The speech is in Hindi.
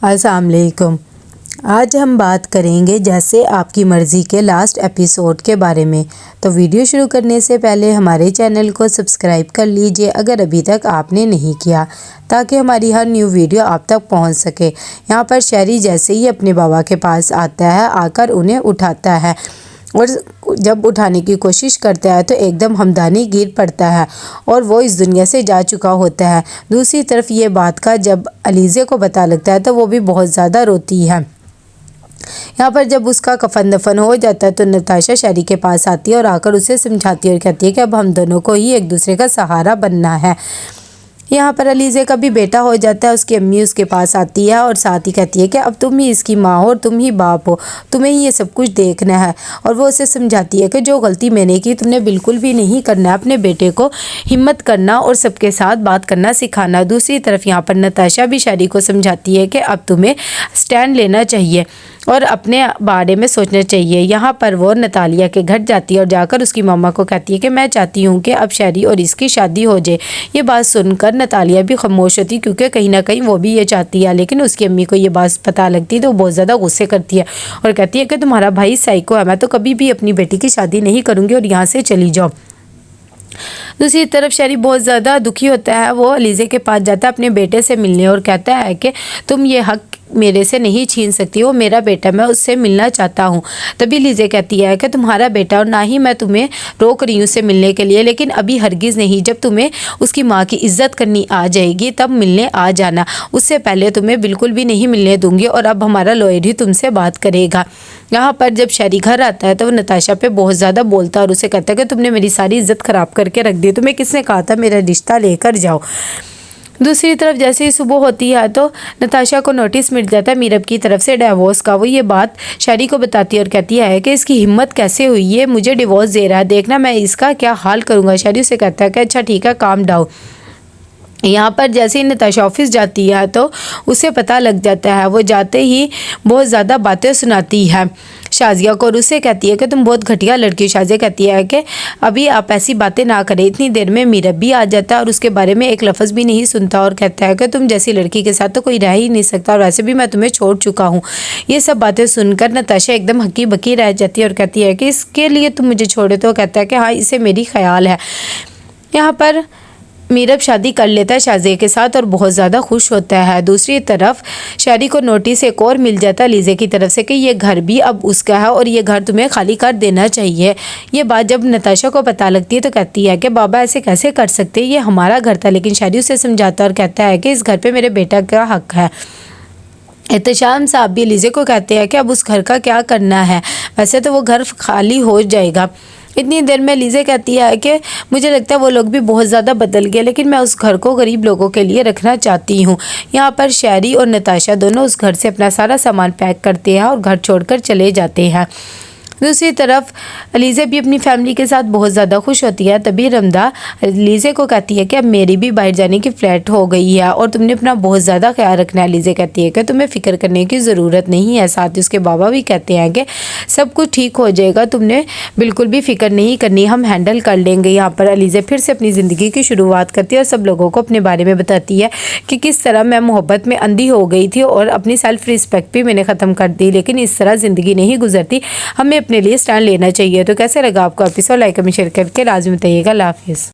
अस्सलाम वालेकुम। आज हम बात करेंगे जैसे आपकी मर्ज़ी के लास्ट एपिसोड के बारे में। तो वीडियो शुरू करने से पहले हमारे चैनल को सब्सक्राइब कर लीजिए अगर अभी तक आपने नहीं किया, ताकि हमारी हर न्यू वीडियो आप तक पहुंच सके। यहाँ पर शहरी जैसे ही अपने बाबा के पास आता है, आकर उन्हें उठाता है और जब उठाने की कोशिश करता है तो एकदम हमदानी गिर पड़ता है और वो इस दुनिया से जा चुका होता है। दूसरी तरफ ये बात का जब अलीज़े को पता लगता है तो वो भी बहुत ज़्यादा रोती है। यहाँ पर जब उसका कफन दफन हो जाता है तो नताशा शहरी के पास आती है और आकर उसे समझाती है और कहती है कि अब हम दोनों को ही एक दूसरे का सहारा बनना है। यहाँ पर अलीज़े का भी बेटा हो जाता है, उसकी अम्मी उसके पास आती है और साथ ही कहती है कि अब तुम ही इसकी माँ हो और तुम ही बाप हो, तुम्हें ही ये सब कुछ देखना है। और वो उसे समझाती है कि जो गलती मैंने की तुमने बिल्कुल भी नहीं करना है, अपने बेटे को हिम्मत करना और सबके साथ बात करना सिखाना। दूसरी तरफ यहाँ पर नताशा भी शहरी को समझाती है कि अब तुम्हें स्टैंड लेना चाहिए और अपने बारे में सोचना चाहिए। यहाँ पर वो नतालिया के घर जाती है और जाकर उसकी मामा को कहती है कि मैं चाहती हूँ कि अब शहरी और इसकी शादी हो जाए। ये बात सुनकर नतालिया भी खामोश होती क्योंकि कहीं ना कहीं वो भी ये चाहती है, लेकिन उसकी अम्मी को ये बात पता लगती है तो वो बहुत ज़्यादा गुस्से करती है और कहती है कि तुम्हारा भाई साइको है, मैं तो कभी भी अपनी बेटी की शादी नहीं करूँगी और यहाँ से चली जाओ। दूसरी तरफ शहरी बहुत ज़्यादा दुखी होता है, वो अलीज़े के पास जाता है अपने बेटे से मिलने और कहता है कि तुम ये हक मेरे से नहीं छीन सकती, वो मेरा बेटा, मैं उससे मिलना चाहता हूँ। तभी अलीज़े कहती है कि तुम्हारा बेटा और ना ही मैं तुम्हें रोक रही हूँ उससे मिलने के लिए, लेकिन अभी हरगिज़ नहीं, जब तुम्हें उसकी माँ की इज्जत करनी आ जाएगी तब मिलने आ जाना, उससे पहले तुम्हें बिल्कुल भी नहीं मिलने दूंगी और अब हमारा लॉयर ही तुमसे बात करेगा। यहाँ पर जब शहरी घर आता है तो वो नताशा पे बहुत ज़्यादा बोलता है और उसे कहता है कि तुमने मेरी सारी इज्जत ख़राब करके रख दी, तुम्हें किसने कहा था मेरा रिश्ता लेकर जाओ। दूसरी तरफ जैसे ही सुबह होती है तो नताशा को नोटिस मिल जाता है मीरब की तरफ से डिवोर्स का। वो ये बात शहरी को बताती है और कहती है कि इसकी हिम्मत कैसे हुई, ये मुझे डिवोर्स दे रहा है, देखना मैं इसका क्या हाल करूँगा। शहरी उसे कहता है कि अच्छा ठीक है, काम डाउन। यहाँ पर जैसे ही नताशा ऑफिस जाती है तो उसे पता लग जाता है, वो जाते ही बहुत ज़्यादा बातें सुनाती है शाजिया को और उसे कहती है कि तुम बहुत घटिया लड़की हो। शाजिया कहती है कि अभी आप ऐसी बातें ना करें। इतनी देर में मीरब भी आ जाता है और उसके बारे में एक लफ्ज़ भी नहीं सुनता और कहता है कि तुम जैसी लड़की के साथ तो कोई रह ही नहीं सकता और वैसे भी मैं तुम्हें छोड़ चुका हूँ। ये सब बातें सुनकर नताशा एकदम हक्की बक्की रह जाती है और कहती है कि इसके लिए तुम मुझे छोड़े, तो कहता है कि हाँ, इसे मेरी ख्याल है। यहाँ पर मीरब शादी कर लेता है शाजिया के साथ और बहुत ज़्यादा खुश होता है। दूसरी तरफ शहरी को नोटिस एक और मिल जाता है अलीज़े की तरफ से कि ये घर भी अब उसका है और ये घर तुम्हें खाली कर देना चाहिए। ये बात जब नताशा को पता लगती है तो कहती है कि बाबा ऐसे कैसे कर सकते, ये हमारा घर था। लेकिन शहरी उसे समझाता और कहता है कि इस घर पर मेरे बेटा का हक है। एहतशाम साहब भी अलीज़े को कहते हैं कि अब उस घर का क्या करना है, वैसे तो वो घर खाली हो जाएगा। इतनी देर में अलीज़े कहती है कि मुझे लगता है वो लोग भी बहुत ज़्यादा बदल गए, लेकिन मैं उस घर को गरीब लोगों के लिए रखना चाहती हूँ। यहाँ पर शहरी और नताशा दोनों उस घर से अपना सारा सामान पैक करते हैं और घर छोड़कर चले जाते हैं। दूसरी तरफ अलीज़े भी अपनी फैमिली के साथ बहुत ज़्यादा खुश होती है। तभी रमदा अलीज़े को कहती है कि अब मेरी भी बाहर जाने की फ़्लाइट हो गई है और तुमने अपना बहुत ज़्यादा ख्याल रखना है। अलीज़े कहती है कि तुम्हें फ़िक्र करने की ज़रूरत नहीं है। साथ ही उसके बाबा भी कहते हैं कि सब कुछ ठीक हो जाएगा, तुमने बिल्कुल भी फ़िक्र नहीं करनी, हम हैंडल कर लेंगे। यहाँ पर अलीज़े फिर से अपनी ज़िंदगी की शुरुआत करती है और सब लोगों को अपने बारे में बताती है कि किस तरह मैं मोहब्बत में अंधी हो गई थी और अपनी सेल्फ़ रिस्पेक्ट भी मैंने ख़त्म कर दी, लेकिन इस तरह ज़िंदगी नहीं गुजरती, हमें अपने लिए स्टैंड लेना चाहिए। तो कैसे लगा आपको एपिसोड, लाइक कमेंट शेयर करके लाजमी बताइएगा। अल्लाह हाफिज़।